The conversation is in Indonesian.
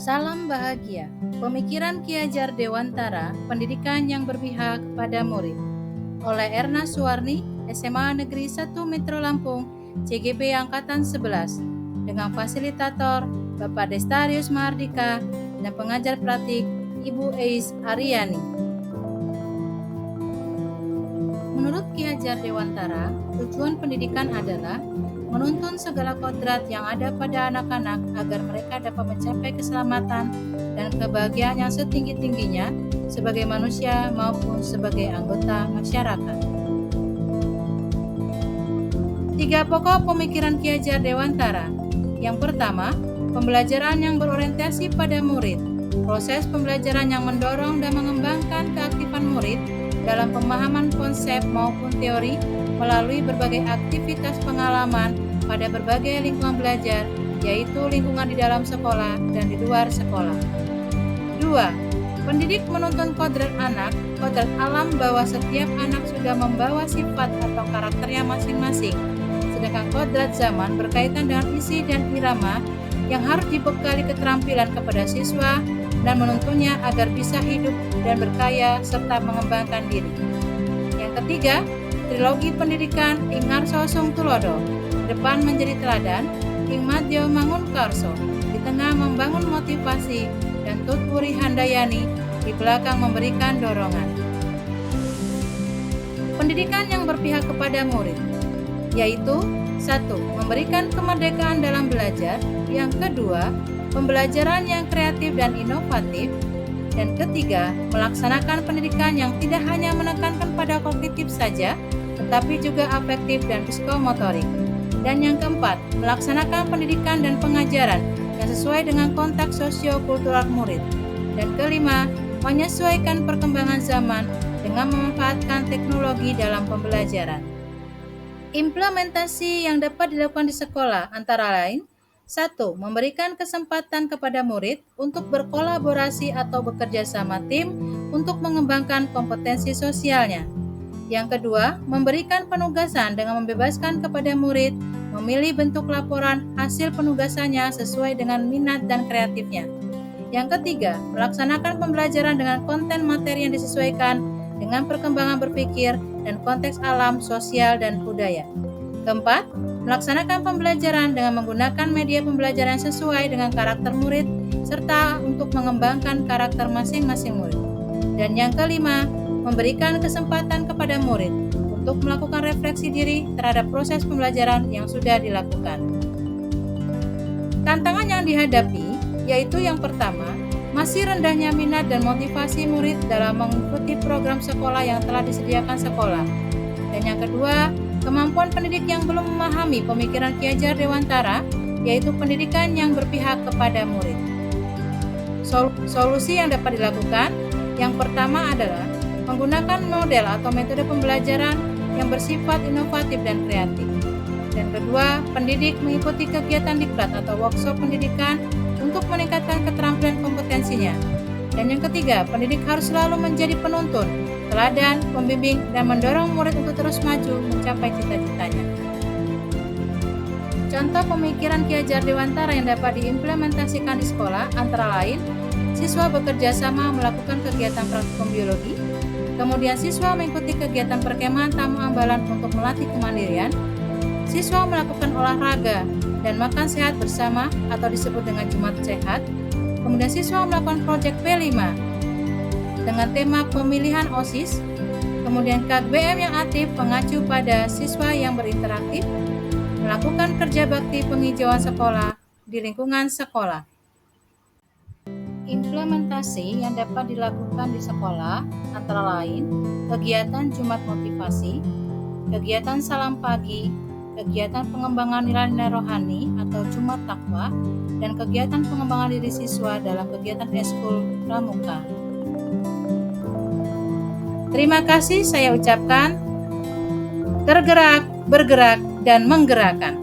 Salam bahagia, pemikiran Ki Hajar Dewantara, pendidikan yang berpihak pada murid. Oleh Erna Suwarni, SMA Negeri 1 Metro Lampung, CGP Angkatan 11, dengan fasilitator Bapak Destarius Mahardika dan pengajar praktik Ibu Eis Aryani. Menurut Ki Hajar Dewantara, tujuan pendidikan adalah menuntun segala kodrat yang ada pada anak-anak agar mereka dapat mencapai keselamatan dan kebahagiaan yang setinggi-tingginya sebagai manusia maupun sebagai anggota masyarakat. 3 pokok pemikiran Ki Hajar Dewantara. Yang pertama, pembelajaran yang berorientasi pada murid. Proses pembelajaran yang mendorong dan mengembangkan keaktifan murid dalam pemahaman konsep maupun teori melalui berbagai aktivitas pengalaman pada berbagai lingkungan belajar, yaitu lingkungan di dalam sekolah dan di luar sekolah. 2. Pendidik menuntun kodrat anak, kodrat alam bahwa setiap anak sudah membawa sifat atau karakternya masing-masing, sedangkan kodrat zaman berkaitan dengan isi dan irama yang harus dibekali keterampilan kepada siswa dan menuntunnya agar bisa hidup dan berkaya serta mengembangkan diri. Yang ketiga, trilogi pendidikan ing ngarso sung tulodo, depan menjadi teladan, ing madya mangun karso, di tengah membangun motivasi, dan tutwuri handayani, di belakang memberikan dorongan. Pendidikan yang berpihak kepada murid, yaitu 1. Memberikan kemerdekaan dalam belajar, yang kedua, pembelajaran yang kreatif dan inovatif, dan ketiga, melaksanakan pendidikan yang tidak hanya menekankan pada kognitif saja, tetapi juga afektif dan psikomotorik. Dan yang keempat, melaksanakan pendidikan dan pengajaran yang sesuai dengan konteks sosio-kultural murid. Dan kelima, menyesuaikan perkembangan zaman dengan memanfaatkan teknologi dalam pembelajaran. Implementasi yang dapat dilakukan di sekolah antara lain: 1. Memberikan kesempatan kepada murid untuk berkolaborasi atau bekerja sama tim untuk mengembangkan kompetensi sosialnya. Yang kedua, memberikan penugasan dengan membebaskan kepada murid memilih bentuk laporan hasil penugasannya sesuai dengan minat dan kreatifnya. Yang ketiga, melaksanakan pembelajaran dengan konten materi yang disesuaikan dengan perkembangan berpikir dan konteks alam, sosial, dan budaya. Keempat, melaksanakan pembelajaran dengan menggunakan media pembelajaran sesuai dengan karakter murid serta untuk mengembangkan karakter masing-masing murid. Dan yang kelima, memberikan kesempatan kepada murid untuk melakukan refleksi diri terhadap proses pembelajaran yang sudah dilakukan. Tantangan yang dihadapi yaitu yang pertama, masih rendahnya minat dan motivasi murid dalam mengikuti program sekolah yang telah disediakan sekolah. Dan yang kedua, kemampuan pendidik yang belum memahami pemikiran Ki Hajar Dewantara, yaitu pendidikan yang berpihak kepada murid. Solusi yang dapat dilakukan, yang pertama adalah menggunakan model atau metode pembelajaran yang bersifat inovatif dan kreatif. Dan kedua, pendidik mengikuti kegiatan diklat atau workshop pendidikan untuk meningkatkan keterampilan kompetensinya. Dan yang ketiga, pendidik harus selalu menjadi penuntun, teladan, pembimbing, dan mendorong murid untuk terus maju mencapai cita-citanya. Contoh pemikiran Ki Hajar Dewantara yang dapat diimplementasikan di sekolah antara lain, siswa bekerja sama melakukan kegiatan praktikum biologi, kemudian siswa mengikuti kegiatan perkemahan tamu ambalan untuk melatih kemandirian, siswa melakukan olahraga dan makan sehat bersama atau disebut dengan Jumat Sehat, kemudian siswa melakukan proyek P5 dengan tema pemilihan OSIS, kemudian KBM yang aktif mengacu pada siswa yang berinteraktif, melakukan kerja bakti penghijauan sekolah di lingkungan sekolah. Implementasi yang dapat dilakukan di sekolah antara lain kegiatan Jumat Motivasi, kegiatan Salam Pagi, kegiatan pengembangan nilai-nilai rohani atau Jumat Takwa, dan kegiatan pengembangan diri siswa dalam kegiatan eskul pramuka. Terima kasih saya ucapkan. Tergerak, bergerak, dan menggerakkan.